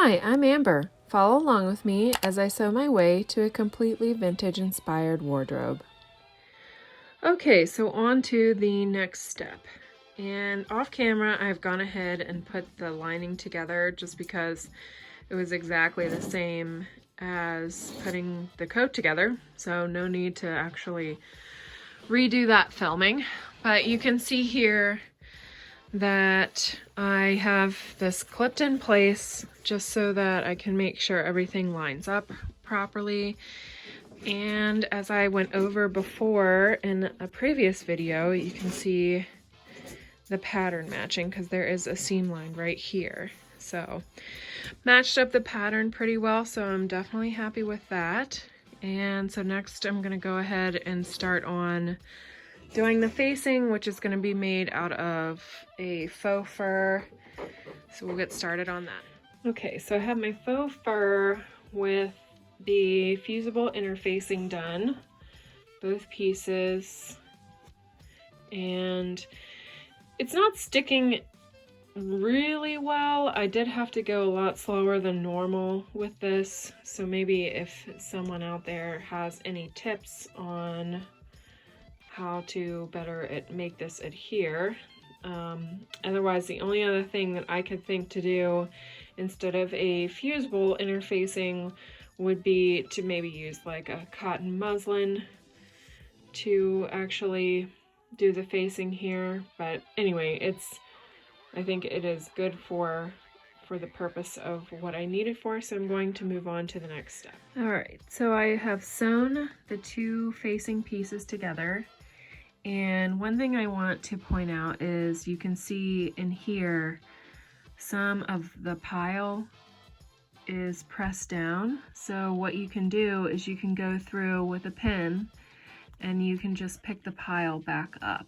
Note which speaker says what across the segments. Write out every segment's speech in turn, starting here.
Speaker 1: Hi, I'm Amber. Follow along with me as I sew my way to a completely vintage-inspired wardrobe. Okay, so on to the next step. And off camera, I've gone ahead and put the lining together just because it was exactly the same as putting the coat together, so no need to actually redo that filming. But you can see here that I have this clipped in place just so that I can make sure everything lines up properly. And as I went over before in a previous video, you can see the pattern matching because there is a seam line right here. So matched up the pattern pretty well, so I'm definitely happy with that. And so next I'm going to go ahead and start on doing the facing, which is going to be made out of a faux fur. So we'll get started on that. Okay, so I have my faux fur with the fusible interfacing done, both pieces, and it's not sticking really well. I did have to go a lot slower than normal with this, so maybe if someone out there has any tips on how to better make this adhere. Otherwise, the only other thing that I could think to do instead of a fusible interfacing would be to maybe use like a cotton muslin to actually do the facing here. But anyway, I think it is good for the purpose of what I need it for, so I'm going to move on to the next step. All right, so I have sewn the two facing pieces together. And one thing I want to point out is you can see in here some of the pile is pressed down. So what you can do is you can go through with a pin and you can just pick the pile back up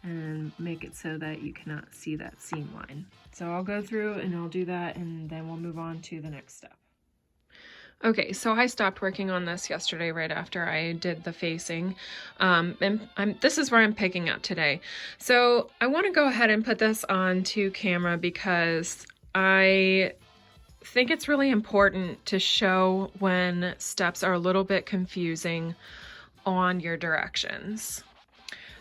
Speaker 1: and make it so that you cannot see that seam line. So I'll go through and I'll do that, and then we'll move on to the next step. Okay, so I stopped working on this yesterday right after I did the facing, and this is where I'm picking up today. So I want to go ahead and put this onto camera because I think it's really important to show when steps are a little bit confusing on your directions.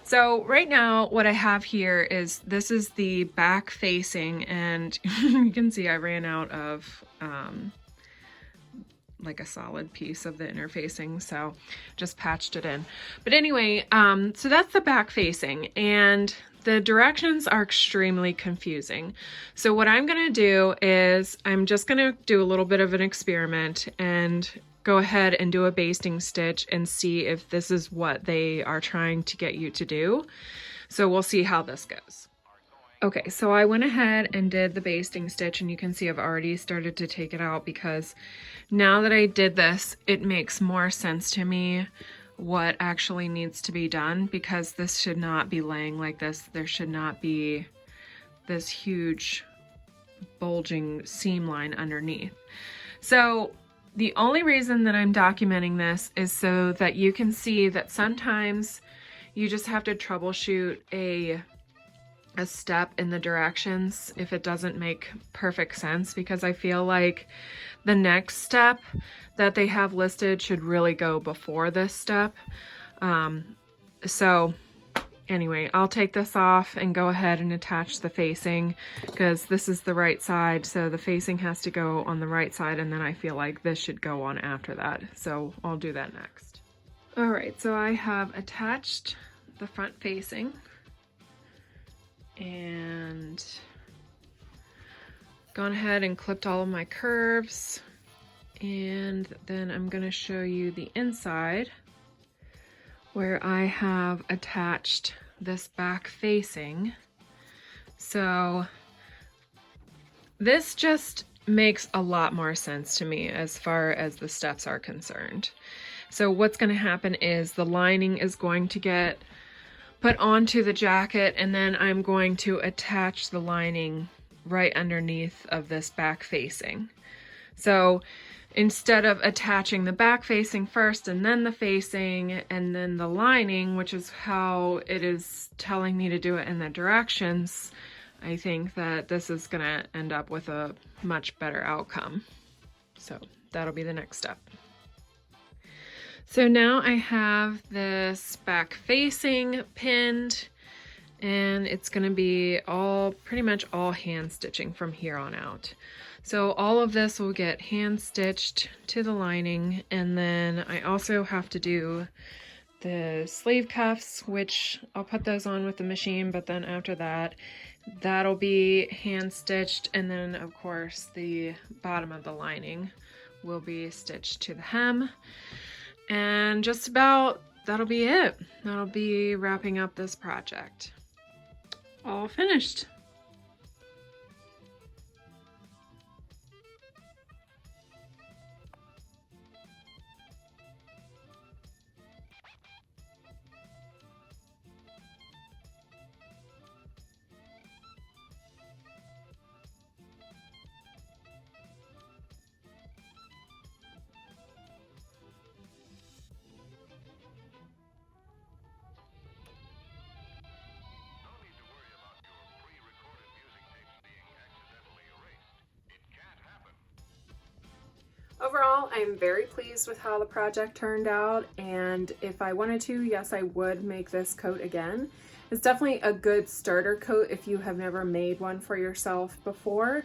Speaker 1: So right now what I have here is, this is the back facing, and you can see I ran out of like a solid piece of the interfacing, so just patched it in. But anyway, so that's the back facing, and the directions are extremely confusing. So what I'm gonna do is I'm just gonna do a little bit of an experiment and go ahead and do a basting stitch and see if this is what they are trying to get you to do. So we'll see how this goes. Okay, so I went ahead and did the basting stitch, and you can see I've already started to take it out because now that I did this, it makes more sense to me what actually needs to be done, because this should not be laying like this. There should not be this huge bulging seam line underneath. So the only reason that I'm documenting this is so that you can see that sometimes you just have to troubleshoot a step in the directions if it doesn't make perfect sense, because I feel like the next step that they have listed should really go before this step. So anyway, I'll take this off and go ahead and attach the facing, because this is the right side, so the facing has to go on the right side, and then I feel like this should go on after that. So I'll do that next. All right, so I have attached the front facing and gone ahead and clipped all of my curves, and then I'm going to show you the inside where I have attached this back facing. So this just makes a lot more sense to me as far as the steps are concerned. So what's going to happen is the lining is going to get put onto the jacket, and then I'm going to attach the lining right underneath of this back facing. So instead of attaching the back facing first and then the facing and then the lining, which is how it is telling me to do it in the directions, I think that this is gonna end up with a much better outcome. So that'll be the next step. So now I have this back facing pinned, and it's gonna be pretty much all hand stitching from here on out. So all of this will get hand stitched to the lining, and then I also have to do the sleeve cuffs, which I'll put those on with the machine, but then after that, that'll be hand stitched, and then of course the bottom of the lining will be stitched to the hem. And just about that'll be it. That'll be wrapping up this project. All finished. Overall, I'm very pleased with how the project turned out, and if I wanted to, yes, I would make this coat again. It's definitely a good starter coat if you have never made one for yourself before.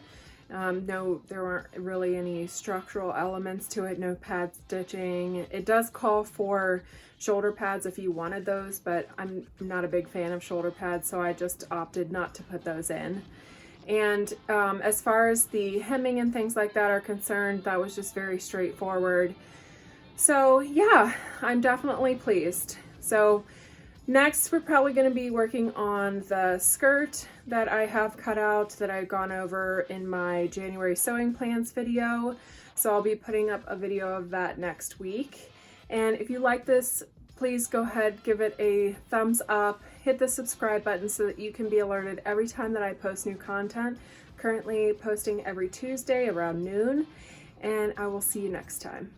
Speaker 1: No, there weren't really any structural elements to it, no pad stitching. It does call for shoulder pads if you wanted those, but I'm not a big fan of shoulder pads, so I just opted not to put those in. And as far as the hemming and things like that are concerned, that was just very straightforward. So yeah, I'm definitely pleased. So next, we're probably going to be working on the skirt that I have cut out that I've gone over in my January sewing plans video. So I'll be putting up a video of that next week. And if you like this, please go ahead, give it a thumbs up, hit the subscribe button so that you can be alerted every time that I post new content. Currently posting every Tuesday around noon, and I will see you next time.